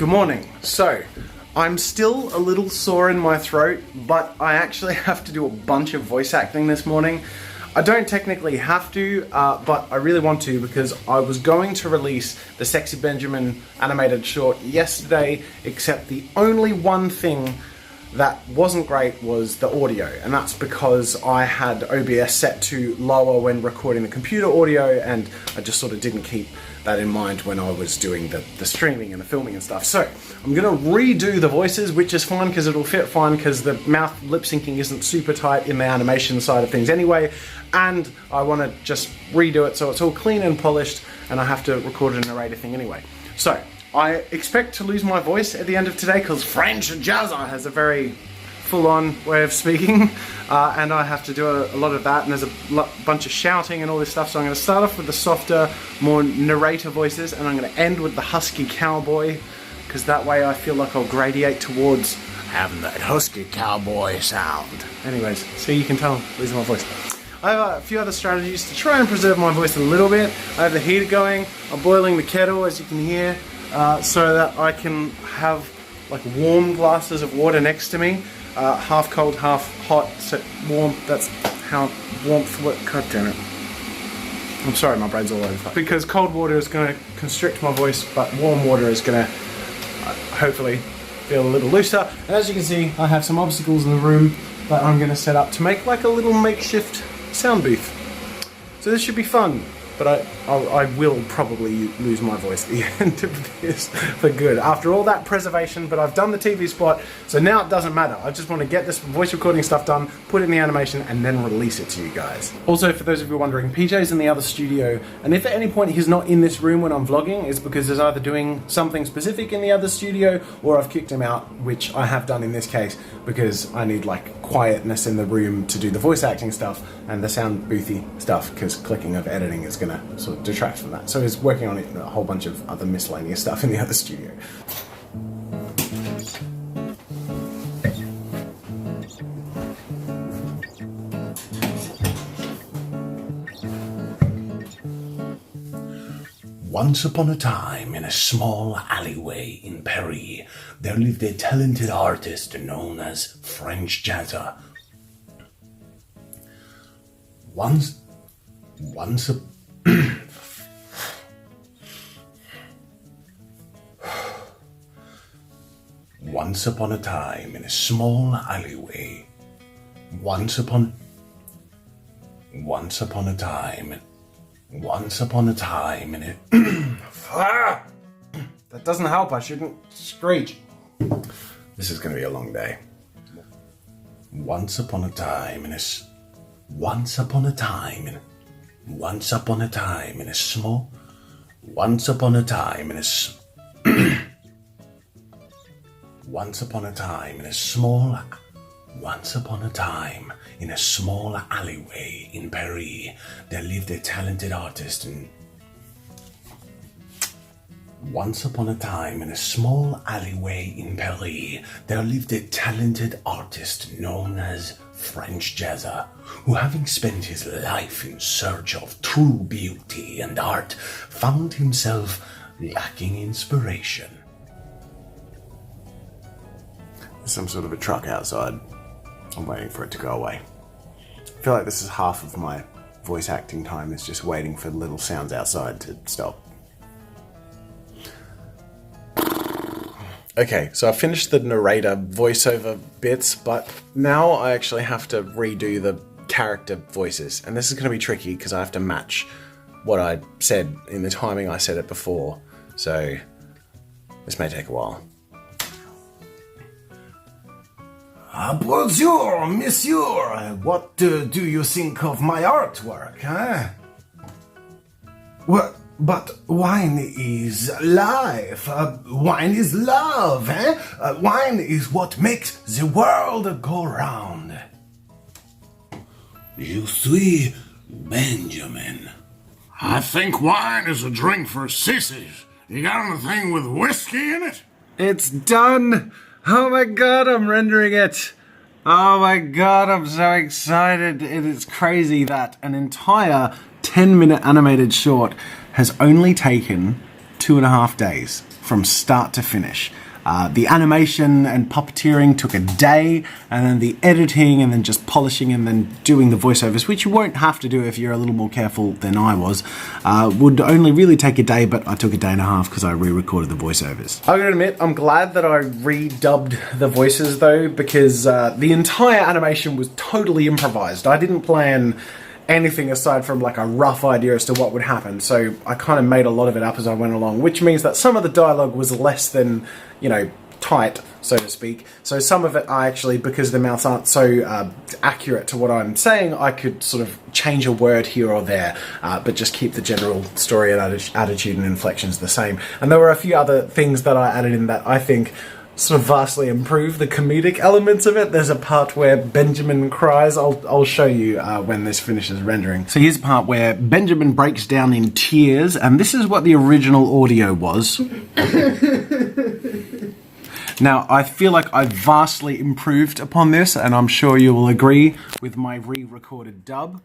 Good morning. So, I'm still a little sore in my throat, but I actually have to do a bunch of voice acting this morning. I don't technically have to, but I really want to because I was going to release the Sexy Benjamin animated short yesterday, except the only one thing that wasn't great was the audio, and that's because I had OBS set to lower when recording the computer audio, and I just sort of didn't keep that in mind when I was doing the streaming and the filming and stuff. So I'm gonna redo the voices, which is fine because it'll fit fine because the mouth lip syncing isn't super tight in the animation side of things anyway, and I want to just redo it so it's all clean and polished, and I have to record a narrator thing anyway. So I expect to lose my voice at the end of today because French Jazza has a very full-on way of speaking, and I have to do a lot of that, and there's a bunch of shouting and all this stuff, so I'm going to start off with the softer, more narrator voices, and I'm going to end with the husky cowboy, because that way I feel like I'll gradiate towards having that husky cowboy sound. Anyways, so you can tell I'm losing my voice. I have a few other strategies to try and preserve my voice a little bit. I have the heater going, I'm boiling the kettle as you can hear, so that I can have like warm glasses of water next to me. Half cold, half hot, so warm. That's how warmth works. God damn it. I'm sorry, my brain's all over. Because cold water is going to constrict my voice, but warm water is going to hopefully feel a little looser. And as you can see, I have some obstacles in the room that I'm going to set up to make like a little makeshift sound booth. So this should be fun. But I will probably lose my voice at the end of this for good. After all that preservation, but I've done the TV spot, so now it doesn't matter. I just want to get this voice recording stuff done, put it in the animation, and then release it to you guys. Also, for those of you wondering, PJ's in the other studio, and if at any point he's not in this room when I'm vlogging, it's because he's either doing something specific in the other studio, or I've kicked him out, which I have done in this case, because I need like quietness in the room to do the voice acting stuff and the sound boothy stuff, because clicking of editing is gonna sort of detract from that. So he's working on a whole bunch of other miscellaneous stuff in the other studio. Once upon a time, in a small alleyway in Paris, there lived a talented artist known as French Jazza. Once upon a time, in a small alleyway, once upon a time in a That doesn't help, I shouldn't screech. This is going to be a long day. Once upon a time in a small alleyway in Paris, there lived a talented artist Once upon a time, in a small alleyway in Paris, there lived a talented artist known as French Jazza, who, having spent his life in search of true beauty and art, found himself lacking inspiration. There's some sort of a truck outside. I'm waiting for it to go away. I feel like this is half of my voice acting time, is just waiting for little sounds outside to stop. Okay, so I finished the narrator voiceover bits, but now I actually have to redo the character voices. And this is going to be tricky because I have to match what I said in the timing I said it before. So this may take a while. Bonjour, monsieur. What do you think of my artwork, huh? Well, but wine is life. Wine is love, eh? Wine is what makes the world go round. You see, Benjamin. I think wine is a drink for sissies. You got anything with whiskey in it? It's done! Oh my god, I'm rendering it! Oh my god, I'm so excited. It is crazy that an entire 10-minute animated short has only taken 2.5 days. from start to finish. The animation and puppeteering took a day, and then the editing, and then just polishing, and then doing the voiceovers, which you won't have to do if you're a little more careful than I was, would only really take a day, but I took a day and a half because I re-recorded the voiceovers. I gotta admit, I'm glad that I redubbed the voices though, because the entire animation was totally improvised. I didn't plan anything aside from like a rough idea as to what would happen, so I kind of made a lot of it up as I went along, which means that some of the dialogue was less than, you know, tight, so to speak. So some of it I actually, because the mouths aren't so accurate to what I'm saying, I could sort of change a word here or there, but just keep the general story and attitude and inflections the same. And there were a few other things that I added in that I think sort of vastly improve the comedic elements of it. There's a part where Benjamin cries. I'll show you when this finishes rendering. So here's a part where Benjamin breaks down in tears, and this is what the original audio was. Now, I feel like I vastly improved upon this, and I'm sure you will agree with my re-recorded dub.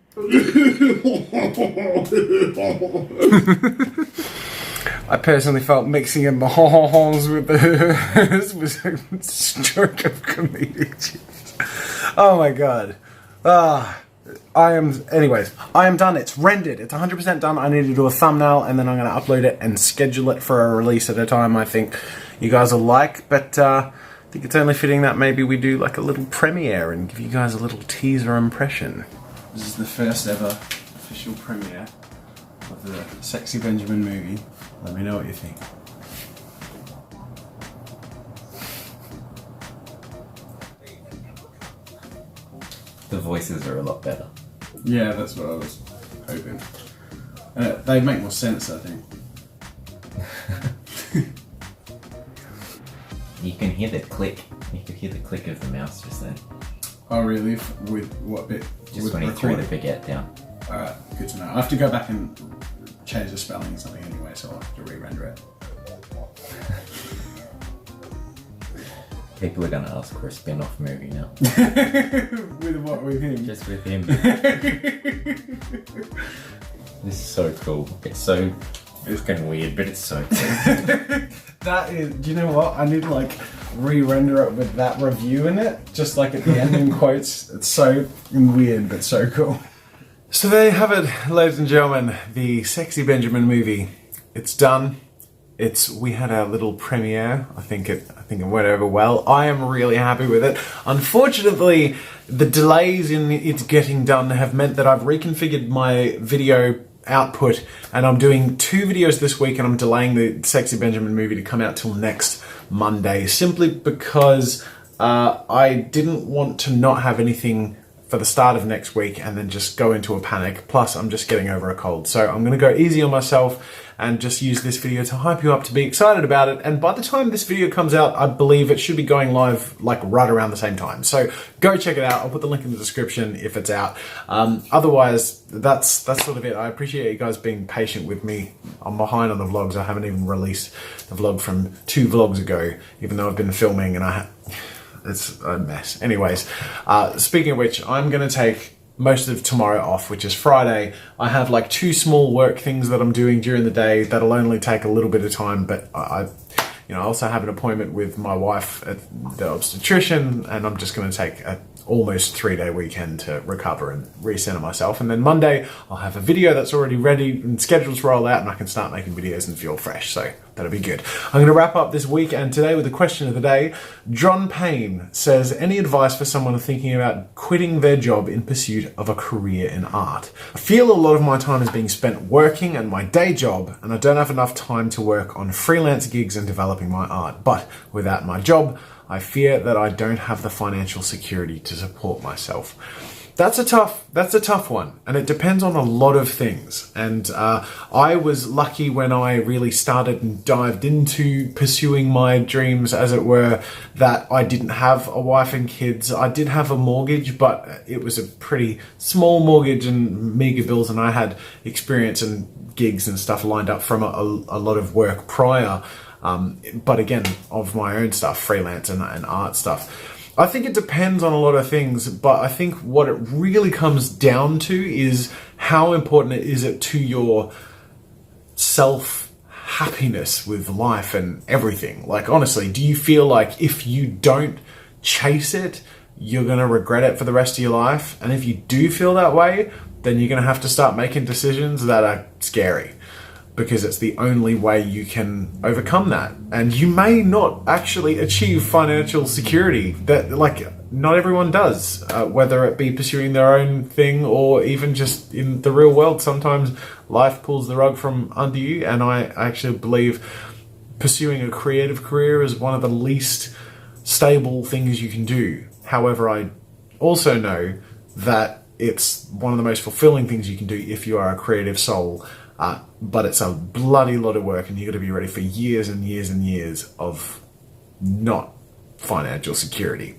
I personally felt mixing in my ha-ha-has with the was a stroke of comedic genius. Oh my god. Anyways, I am done. It's rendered. It's 100% done. I need to do a thumbnail, and then I'm going to upload it and schedule it for a release at a time I think you guys will like, but I think it's only fitting that maybe we do like a little premiere and give you guys a little teaser impression. This is the first ever official premiere of the Sexy Benjamin movie. Let me know what you think. The voices are a lot better. Yeah, that's what I was hoping. They make more sense, I think. You can hear the click. You can hear the click of the mouse just then. Oh really? With what bit? Just with when he threw recording? the baguette down. Alright, good to know. I have to go back and change the spelling or something anyway, so I'll have to re-render it. People are going to ask for a spin-off movie now. With what? With him? Just with him. This is so cool. It's getting weird, but it's so cool. That is, do you know what? I need to like re-render it with that review in it, just like at the end in quotes. It's so weird, but so cool. So there you have it, ladies and gentlemen, the Sexy Benjamin movie. It's done. We had our little premiere. I think it went over well. I am really happy with it. Unfortunately, the delays in its getting done have meant that I've reconfigured my video output, and I'm doing 2 videos this week, and I'm delaying the Sexy Benjamin movie to come out till next Monday, simply because I didn't want to not have anything for the start of next week and then just go into a panic. Plus, I'm just getting over a cold. So I'm going to go easy on myself and just use this video to hype you up to be excited about it. And by the time this video comes out, I believe it should be going live like right around the same time. So go check it out. I'll put the link in the description if it's out. Otherwise, that's sort of it. I appreciate you guys being patient with me. I'm behind on the vlogs. I haven't even released the vlog from 2 vlogs ago, even though I've been filming, and it's a mess. Anyways, speaking of which, I'm going to take most of tomorrow off, which is Friday. I have like 2 small work things that I'm doing during the day that'll only take a little bit of time, but I also have an appointment with my wife at the obstetrician, and I'm just going to take a almost 3-day weekend to recover and recenter myself. And then Monday, I'll have a video that's already ready and scheduled to roll out, and I can start making videos and feel fresh. So that'll be good. I'm going to wrap up this week and today with the question of the day. John Payne says, any advice for someone thinking about quitting their job in pursuit of a career in art? I feel a lot of my time is being spent working at my day job, and I don't have enough time to work on freelance gigs and developing my art. But without my job, I fear that I don't have the financial security to support myself. That's a tough one, and it depends on a lot of things. And I was lucky when I really started and dived into pursuing my dreams, as it were, that I didn't have a wife and kids. I did have a mortgage, but it was a pretty small mortgage and meager bills, and I had experience and gigs and stuff lined up from a lot of work prior. But again, of my own stuff, freelance and art stuff. I think it depends on a lot of things, but I think what it really comes down to is how important is it to your self happiness with life and everything? Like, honestly, do you feel like if you don't chase it, you're going to regret it for the rest of your life? And if you do feel that way, then you're going to have to start making decisions that are scary, because it's the only way you can overcome that. And you may not actually achieve financial security. That, like, not everyone does, whether it be pursuing their own thing or even just in the real world. Sometimes life pulls the rug from under you, and I actually believe pursuing a creative career is one of the least stable things you can do. However, I also know that it's one of the most fulfilling things you can do if you are a creative soul. But it's a bloody lot of work, and you've got to be ready for years and years and years of not financial security.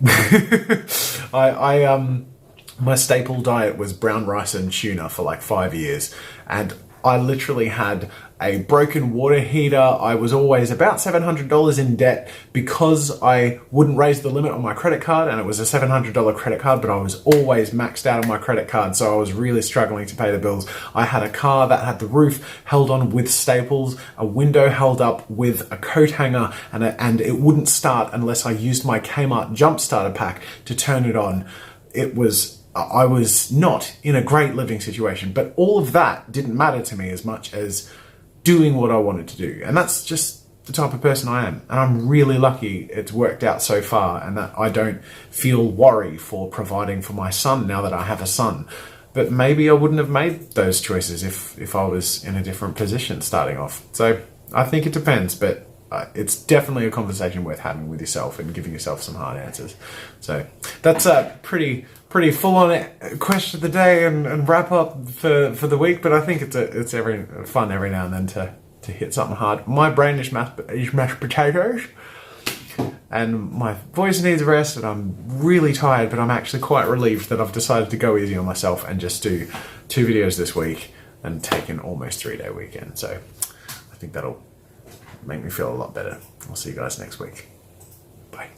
My staple diet was brown rice and tuna for like 5 years, and I literally had a broken water heater. I was always about $700 in debt because I wouldn't raise the limit on my credit card, and it was a $700 credit card, but I was always maxed out on my credit card, so I was really struggling to pay the bills. I had a car that had the roof held on with staples, a window held up with a coat hanger, and it wouldn't start unless I used my Kmart jump starter pack to turn it on. I was not in a great living situation, but all of that didn't matter to me as much as doing what I wanted to do. And that's just the type of person I am. And I'm really lucky it's worked out so far, and that I don't feel worry for providing for my son now that I have a son. But maybe I wouldn't have made those choices if I was in a different position starting off. So I think it depends, but it's definitely a conversation worth having with yourself and giving yourself some hard answers. So that's a pretty full-on question of the day and wrap up for the week. But I think it's fun every now and then to hit something hard. My brain is mashed potatoes, and my voice needs rest, and I'm really tired. But I'm actually quite relieved that I've decided to go easy on myself and just do 2 videos this week and take an almost 3-day weekend. So I think that'll make me feel a lot better. I'll see you guys next week. Bye.